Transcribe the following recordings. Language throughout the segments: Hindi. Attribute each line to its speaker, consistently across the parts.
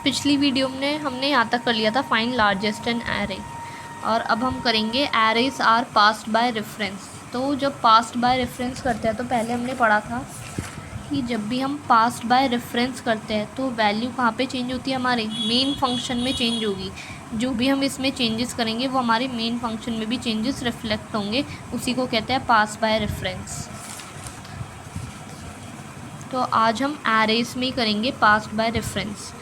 Speaker 1: पिछली वीडियो में हमने यहाँ तक कर लिया था फाइंड लार्जेस्ट एन एरे, और अब हम करेंगे arrays are passed by reference. तो जब पास्ड बाय रेफरेंस करते हैं तो पहले हमने पढ़ा था कि जब भी हम पास्ड बाय रेफरेंस करते हैं तो वैल्यू कहाँ पे चेंज होती है, हमारे मेन फंक्शन में चेंज होगी। जो भी हम इसमें चेंजेस करेंगे वो हमारे मेन फंक्शन में भी चेंजेस रिफ्लेक्ट होंगे, उसी को कहते हैं पास बाय रेफरेंस। तो आज हम एरेज में ही करेंगे पास्ड बाय रेफरेंस।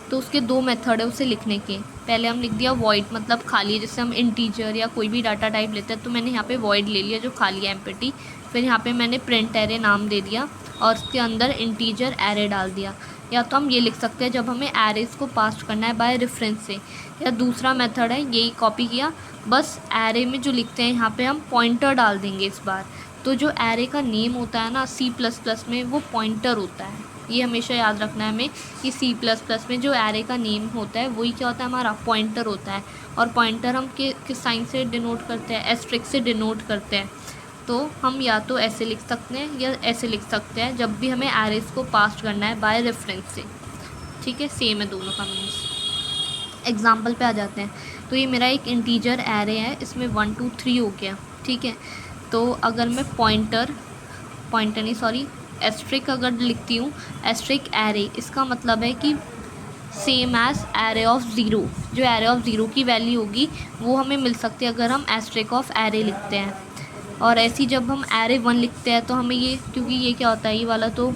Speaker 1: तो उसके दो मेथड है उसे लिखने के। पहले हम लिख दिया वॉइड, मतलब खाली है, जैसे हम इंटीजर या कोई भी डाटा टाइप लेते हैं तो मैंने यहाँ पे वॉइड ले लिया जो खाली है, एम्प्टी। फिर यहाँ पे मैंने प्रिंट एरे नाम दे दिया और उसके अंदर इंटीजर एरे डाल दिया। या तो हम ये लिख सकते हैं जब हमें एरेज को पास करना है बाय रेफरेंस से, या दूसरा मेथड है यही कॉपी किया, बस एरे में जो लिखते हैं यहाँ पे हम पॉइंटर डाल देंगे इस बार। तो जो एरे का नेम होता है ना C++ में, वो पॉइंटर होता है। ये हमेशा याद रखना है हमें कि C++ में जो एरे का नेम होता है वही क्या होता है, हमारा पॉइंटर होता है। और पॉइंटर हम किस साइन से डिनोट करते हैं, एस्ट्रिक से डिनोट करते हैं। तो हम या तो ऐसे लिख सकते हैं या ऐसे लिख सकते हैं जब भी हमें एरेज को पास करना है बाय रेफरेंस से। ठीक है, सेम है दोनों का मीन्स। एग्जाम्पल पे आ जाते हैं। तो ये मेरा एक इंटीजर एरे है, इसमें 1 2 3 हो गया। ठीक है, तो अगर मैं एस्ट्रिक अगर लिखती हूँ, एस्ट्रिक एरे, इसका मतलब है कि same as array of zero. जो एरे ऑफ ज़ीरो की वैल्यू होगी वो हमें मिल सकती है अगर हम एस्ट्रिक ऑफ एरे लिखते हैं। और ऐसी जब हम एरे 1 लिखते हैं तो हमें ये, क्योंकि ये क्या होता है, ये वाला तो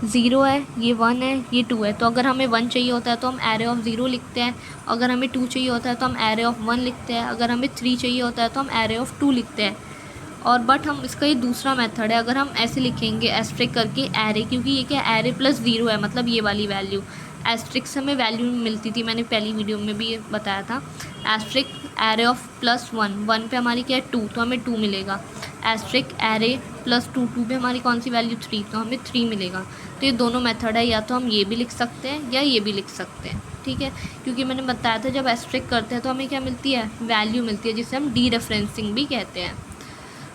Speaker 1: 0 है, ये 1 है, ये 2 है, तो अगर हमें 1 चाहिए होता है तो हम एरे ऑफ 0 लिखते हैं। अगर हमें 2 चाहिए होता है तो हम एरे ऑफ 1 लिखते हैं। अगर हमें 3 चाहिए होता है तो हम एरे ऑफ 2 लिखते हैं। और बट हम इसका ये दूसरा मेथड है, अगर हम ऐसे लिखेंगे एस्ट्रिक करके एरे, क्योंकि ये क्या एरे प्लस 0 है, मतलब ये वाली वैल्यू। एस्ट्रिक से हमें वैल्यू मिलती थी, मैंने पहली वीडियो में भी ये बताया था। एस्ट्रिक एरे ऑफ +1 पे हमारी क्या है 2, तो हमें 2 मिलेगा। एस्ट्रिक एरे +2 पे हमारी कौन सी वैल्यू 3, तो हमें 3 मिलेगा। तो ये दोनों मेथड है, या तो हम ये भी लिख सकते हैं या ये भी लिख सकते हैं। ठीक है, क्योंकि मैंने बताया था जब एस्ट्रिक करते हैं तो हमें क्या मिलती है, वैल्यू मिलती है, जिसे हम डी रेफरेंसिंग भी कहते हैं।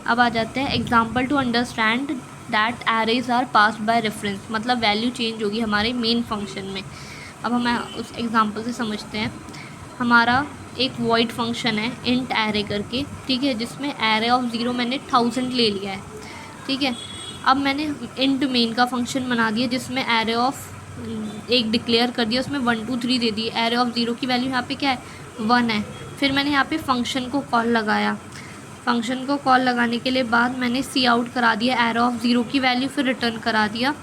Speaker 1: अब आ जाते हैं example to understand that arrays are passed by reference, मतलब वैल्यू चेंज होगी हमारे मेन फंक्शन में। अब हम उस एग्जाम्पल से समझते हैं। हमारा एक वॉइड फंक्शन है इंट एरे करके, ठीक है, जिसमें एरे ऑफ 0 मैंने 1000 ले लिया है। ठीक है, अब मैंने इंट मेन का फंक्शन बना दिया जिसमें एरे ऑफ एक डिक्लेयर कर दिया, उसमें 1 2 3 दे दी। एरे ऑफ 0 की वैल्यू यहाँ पे क्या है, 1 है। फिर मैंने यहाँ पे फंक्शन को कॉल लगाया। फंक्शन को कॉल लगाने के लिए बाद मैंने सी आउट करा दिया एरे ऑफ 0 की वैल्यू, फिर रिटर्न करा दिया।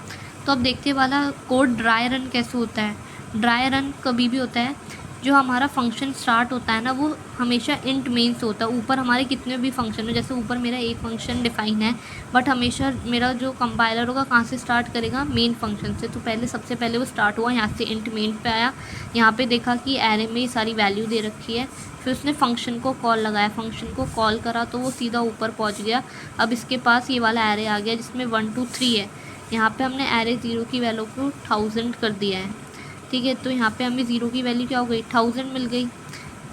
Speaker 1: तो अब देखते वाला कोड ड्राई रन कैसे होता है। ड्राई रन कभी भी होता है जो हमारा फंक्शन स्टार्ट होता है ना, वो हमेशा इंट मेन से होता है। ऊपर हमारे कितने भी फंक्शन हो, जैसे ऊपर मेरा एक फंक्शन डिफाइन है, बट हमेशा मेरा जो कंपाइलर होगा कहाँ से स्टार्ट करेगा, मेन फंक्शन से। तो सबसे पहले वो स्टार्ट हुआ यहाँ से, इंट मेन पे आया, यहाँ पे देखा कि एरे में सारी वैल्यू दे रखी है, फिर उसने फंक्शन को कॉल लगाया, फंक्शन को कॉल करा तो वो सीधा ऊपर पहुँच गया। अब इसके पास ये वाला एरे आ गया जिसमें 1 2 3 है। यहाँ पे हमने एरे 0 की वैल्यू को 1000 कर दिया है। ठीक है, तो यहाँ पे हमें 0 की वैल्यू क्या हो गई, 1000 मिल गई।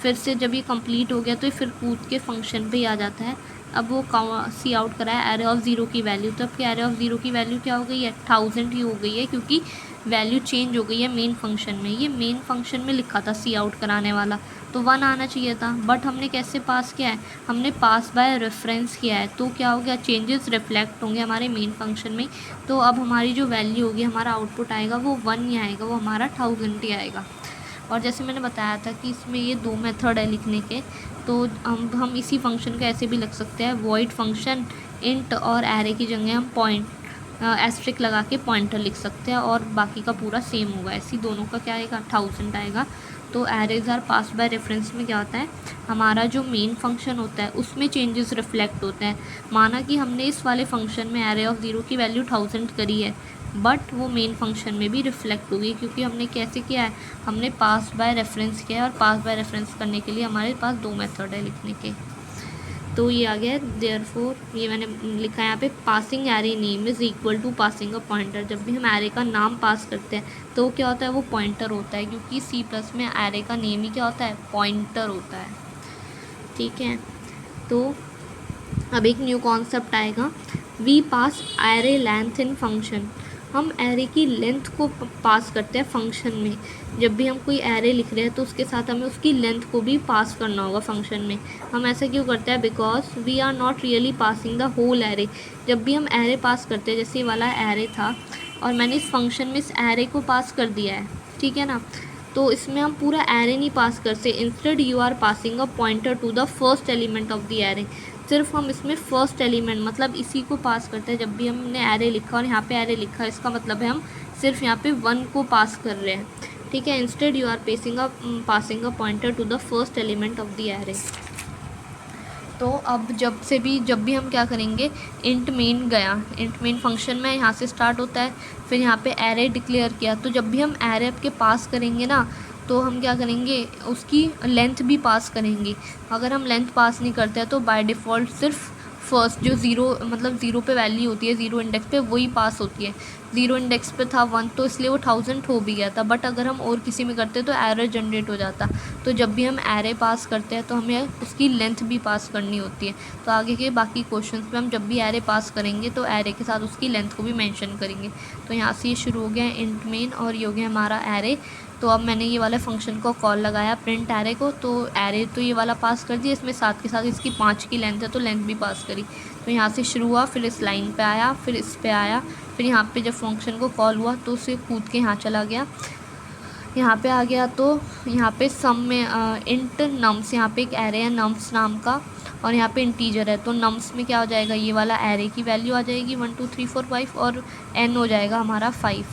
Speaker 1: फिर से जब ये कंप्लीट हो गया तो ये फिर कूद के फंक्शन पे ही आ जाता है। अब वो सी आउट करा है एरे ऑफ 0 की वैल्यू, तो अब एरे ऑफ 0 की वैल्यू क्या हो गई है, 1000 ही हो गई है, क्योंकि वैल्यू चेंज हो गई है मेन फंक्शन में। ये मेन फंक्शन में लिखा था सी आउट कराने वाला, तो 1 आना चाहिए था, बट हमने कैसे पास किया है, हमने पास बाय रेफरेंस किया है। तो क्या हो गया, चेंजेस रिफ्लेक्ट होंगे हमारे मेन फंक्शन में। तो अब हमारी जो वैल्यू होगी, हमारा आउटपुट आएगा वो 1 ही आएगा, वो हमारा 1000 ही आएगा। और जैसे मैंने बताया था कि इसमें ये दो मेथड है लिखने के, तो हम इसी फंक्शन का ऐसे भी लिख सकते हैं, वॉइड फंक्शन इंट और एरे की जगह हम एस्ट्रिक लगा के पॉइंटर लिख सकते हैं, और बाकी का पूरा सेम होगा। ऐसी दोनों का क्या आएगा, 1000 आएगा। तो arrays are pass by reference में क्या होता है, हमारा जो मेन फंक्शन होता है उसमें चेंजेस रिफ्लेक्ट होते हैं। माना कि हमने इस वाले फंक्शन में एरे ऑफ 0 की वैल्यू 1000 करी है, बट वो मेन फंक्शन में भी रिफ्लेक्ट होगी, क्योंकि हमने कैसे किया है, हमने पास बाय रेफरेंस किया है। और पास बाय रेफरेंस करने के लिए हमारे पास दो मेथड है लिखने के। तो ये आ गया, देयरफॉर ये मैंने लिखा है यहाँ पे, passing array name is equal to passing a pointer. जब भी हम एरे का नाम पास करते हैं तो क्या होता है, वो पॉइंटर होता है, क्योंकि C+ में एरे का नेम ही क्या होता है, पॉइंटर होता है। ठीक है, तो अब एक न्यू कॉन्सेप्ट आएगा, we pass array length in function. हम एरे की लेंथ को पास करते हैं फंक्शन में। जब भी हम कोई एरे लिख रहे हैं तो उसके साथ हमें उसकी लेंथ को भी पास करना होगा फंक्शन में। हम ऐसा क्यों करते हैं? Because we are not really passing the whole array. जब भी हम एरे पास करते हैं, जैसे ये वाला एरे था और मैंने इस फंक्शन में इस एरे को पास कर दिया है, ठीक है ना, तो इसमें हम पूरा एरे नहीं पास करते। Instead you are passing a pointer to the first element of the array. सिर्फ हम इसमें फर्स्ट एलिमेंट मतलब इसी को पास करते हैं। जब भी हमने एरे लिखा और यहाँ पे एरे लिखा, इसका मतलब है हम सिर्फ यहाँ पे 1 को पास कर रहे हैं, ठीक है। Instead you are passing a pointer to the first element of the array. तो अब जब भी हम क्या करेंगे, इंट मेन गया, इंट मेन फंक्शन में यहाँ से स्टार्ट होता है, फिर यहाँ पे एरे डिक्लेयर किया। तो जब भी हम एरे के पास करेंगे ना, तो हम क्या करेंगे, उसकी लेंथ भी पास करेंगे। अगर हम लेंथ पास नहीं करते हैं तो बाय डिफ़ॉल्ट सिर्फ फर्स्ट जो ज़ीरो मतलब ज़ीरो पे वैल्यू होती है, ज़ीरो इंडेक्स पे, वही पास होती है। ज़ीरो इंडेक्स पे था 1, तो इसलिए वो 1000 हो भी गया था। बट अगर हम और किसी में करते तो एरर जनरेट हो जाता। तो जब भी हम एरे पास करते हैं तो हमें उसकी लेंथ भी पास करनी होती है। तो आगे के बाकी क्वेश्चंस में हम जब भी एरे पास करेंगे तो एरे के साथ उसकी लेंथ को भी मेंशन करेंगे। तो यहाँ से ये शुरू हो गया इंट मेन और ये हो गया हमारा एरे। तो अब मैंने ये वाले फंक्शन को कॉल लगाया प्रिंट एरे को, तो एरे तो ये वाला पास कर दिया, इसमें साथ के साथ इसकी 5 की लेंथ है तो लेंथ भी पास करी। तो यहाँ से शुरू हुआ, फिर इस लाइन पे आया, फिर इस पे आया, फिर यहाँ पे जब फंक्शन को कॉल हुआ तो उसे कूद के यहाँ चला गया, यहाँ पे आ गया। तो यहाँ पे सम में इंट नम्स, यहाँ पे एक एरे है नम्स नाम का और यहाँ पे इंटीजर है। तो नम्स में क्या हो जाएगा, ये वाला एरे की वैल्यू आ जाएगी 1 2 3 4 5 और n हो जाएगा हमारा 5।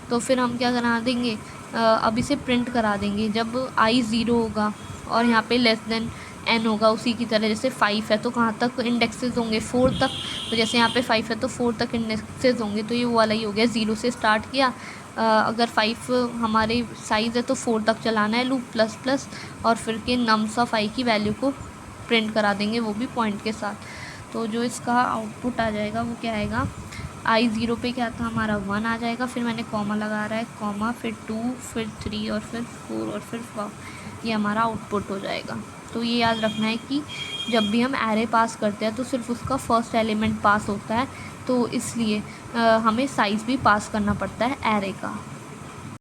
Speaker 1: तो फिर हम क्या करा देंगे, अब इसे प्रिंट करा देंगे जब i 0 होगा और यहाँ पे लेस देन n होगा। उसी की तरह जैसे 5 है तो कहाँ तक इंडेक्सेस होंगे, 4 तक। तो जैसे यहाँ पे 5 है तो 4 तक इंडेक्सेस होंगे। तो ये वाला ही हो गया, 0 से स्टार्ट किया। अगर 5 हमारे साइज़ है तो 4 तक चलाना है लूप प्लस प्लस, और फिर के नम्स ऑफ i की वैल्यू को प्रिंट करा देंगे, वो भी पॉइंट के साथ। तो जो इसका आउटपुट आ जाएगा वो क्या आएगा, i 0 पे क्या था हमारा 1 आ जाएगा, फिर मैंने कॉमा लगा रहा है, कॉमा, फिर 2, फिर 3 और फिर 4 और फिर 5, ये हमारा आउटपुट हो जाएगा। तो ये याद रखना है कि जब भी हम एरे पास करते हैं तो सिर्फ उसका फर्स्ट एलिमेंट पास होता है, तो इसलिए हमें साइज़ भी पास करना पड़ता है एरे का।